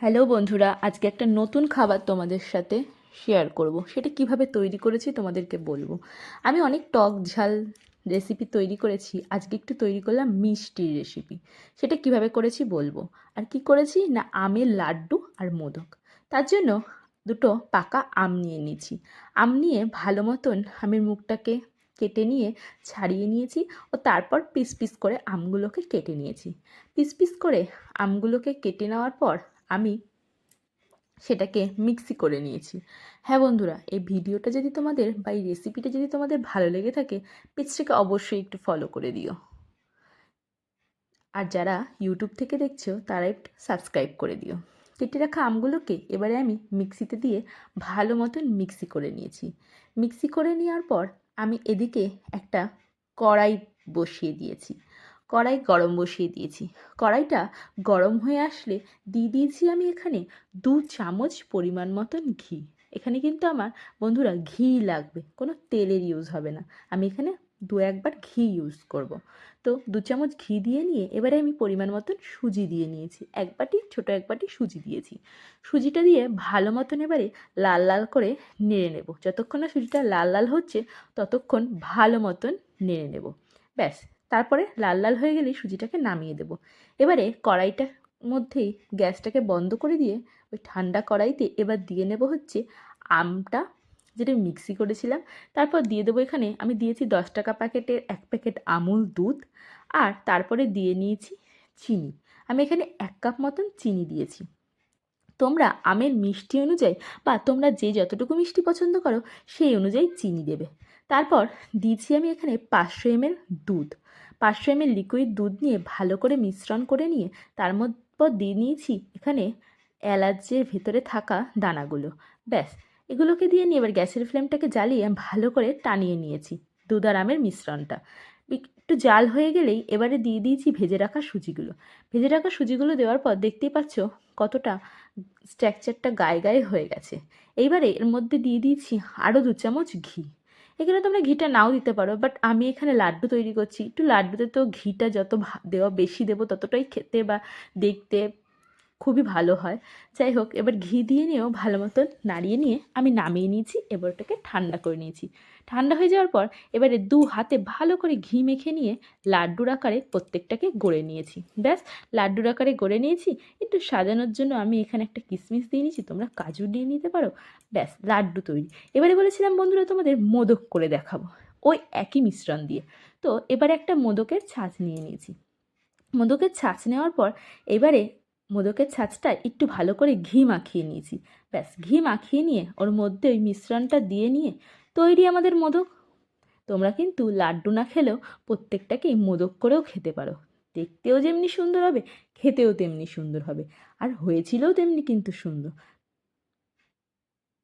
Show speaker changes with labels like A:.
A: Hello বন্ধুরা, আজকে একটা নতুন খাবার তোমাদের সাথে শেয়ার করব। সেটা কিভাবে তৈরি করেছি তোমাদেরকে বলবো। আমি অনেক টক ঝাল রেসিপি তৈরি করেছি, আজকে একটু তৈরি করলাম মিষ্টির রেসিপি। সেটা কিভাবে করেছি বলবো। আর কি করেছি না, আমের লাড্ডু আর মোদক। তার জন্য দুটো পাকা আম নিয়ে নিয়েছি। আম নিয়ে ভালো মতন আমের মুখটাকে কেটে নিয়ে ছাড়িয়ে নিয়েছি ও তারপর পিস পিস করে আমগুলোকে কেটে নিয়েছি। পিস পিস করে আমগুলোকে কেটে নেওয়ার পর আমি সেটাকে মিক্সি করে নিয়েছি। হ্যাঁ বন্ধুরা, এই ভিডিওটা যদি তোমাদের বা এই রেসিপিটা যদি তোমাদের ভালো লেগে থাকে, পেজটাকে অবশ্যই একটু ফলো করে দিও। আর যারা ইউটিউব থেকে দেখছো তারা একটু সাবস্ক্রাইব করে দিও। কেটে রাখা আমগুলোকে এবারে আমি মিক্সিতে দিয়ে ভালো মতন মিক্সি করে নিয়েছি। মিক্সি করে নেওয়ার পর আমি এদিকে একটা কড়াই বসিয়ে দিয়েছি। কড়াই গরম বসিয়ে দিয়েছি। কড়াইটা গরম হয়ে আসলে দিয়ে দিয়েছি আমি এখানে 2 চামচ পরিমাণ মতন ঘি। এখানে কিন্তু আমার বন্ধুরা ঘি লাগবে, কোনো তেলের ইউজ হবে না। আমি এখানে 2-1 বার ঘি ইউজ করব। তো 2 চামচ ঘি দিয়ে নিয়ে এবারে আমি পরিমাণ মতন সুজি দিয়ে নিয়েছি। ছোটো এক বাটি সুজি দিয়েছি। সুজিটা দিয়ে ভালো মতন এবারে লাল লাল করে নেড়ে নেব। যতক্ষণ না সুজিটা লাল লাল হচ্ছে ততক্ষণ ভালো মতন নেড়ে নেব। ব্যাস, তারপরে লাল লাল হয়ে গেলেই সুজিটাকে নামিয়ে দেব। এবারে কড়াইটার মধ্যেই গ্যাসটাকে বন্ধ করে দিয়ে ওই ঠান্ডা কড়াইতে এবার দিয়ে নেব হচ্ছে আমটা, যেটা মিক্সি করেছিলাম। তারপর দিয়ে দেবো, এখানে আমি দিয়েছি 10 টাকা প্যাকেটের 1 প্যাকেট আমুল দুধ। আর তারপরে দিয়ে নিয়েছি চিনি। আমি এখানে 1 কাপ মতন চিনি দিয়েছি। তোমরা আমের মিষ্টি অনুযায়ী বা তোমরা যে যতটুকু মিষ্টি পছন্দ করো সেই অনুযায়ী চিনি দেবে। তারপর দিয়েছি আমি এখানে 500 ml দুধ। 500 ml লিকুইড দুধ নিয়ে ভালো করে মিশ্রণ করে নিয়ে তার মধ্যে দিয়ে নিয়েছি এখানে এলাচের ভেতরে থাকা দানাগুলো। ব্যাস, এগুলোকে দিয়ে নিয়ে এবার গ্যাসের ফ্লেমটাকে জ্বালিয়ে ভালো করে টানিয়ে নিয়েছি দুধ আর আমের মিশ্রণটা। একটু জাল হয়ে গেলেই এবারে দিয়ে দিয়েছি ভেজে রাখা সুজিগুলো। ভেজে রাখা সুজিগুলো দেওয়ার পর দেখতেই পাচ্ছ কতটা স্ট্রাকচারটা গায়ে গায়ে হয়ে গেছে। এইবারে এর মধ্যে দিয়ে দিয়েছি আরও 2 চামচ ঘি। এখানে তোমরা ঘিটা নাও দিতে পারো, বাট আমি এখানে লাড্ডু তৈরি করছি, একটু লাড্ডুতে তো ঘিটা যত দেওয়া বেশি দেবো ততটাই খেতে বা দেখতে খুবই ভালো হয়। যাই হোক, এবার ঘি দিয়ে নিয়েও ভালো মতন নাড়িয়ে নিয়ে আমি নামিয়ে নিয়েছি। এবার ওটাকে ঠান্ডা করে নিয়েছি। ঠান্ডা হয়ে যাওয়ার পর এবারে 2 হাতে ভালো করে ঘি মেখে নিয়ে লাড্ডুর আকারে প্রত্যেকটাকে গড়ে নিয়েছি। ব্যাস, লাড্ডুর আকারে গড়ে নিয়েছি। একটু সাজানোর জন্য আমি এখানে একটা কিশমিশ দিয়ে নিয়েছি, তোমরা কাজু দিয়ে নিতে পারো। ব্যাস, লাড্ডু তৈরি। এবারে বলেছিলাম বন্ধুরা তোমাদের মোদক করে দেখাবো ওই একই মিশ্রণ দিয়ে। তো এবারে একটা মোদকের ছাঁচ নিয়ে নিয়েছি। মোদকের ছাঁচ নেওয়ার পর এবারে মোদকের ছাঁচটা একটু ভালো করে ঘি মাখিয়ে নিয়েছি। ব্যাস, ঘি মাখিয়ে নিয়ে ওর মধ্যে ওই মিশ্রণটা দিয়ে নিয়ে তৈরি আমাদের মোদক। তোমরা কিন্তু লাড্ডু না খেলেও প্রত্যেকটাকেই মোদক করেও খেতে পারো। দেখতেও যেমনি সুন্দর হবে, খেতেও তেমনি সুন্দর হবে, আর হয়েছিলও তেমনি কিন্তু সুন্দর।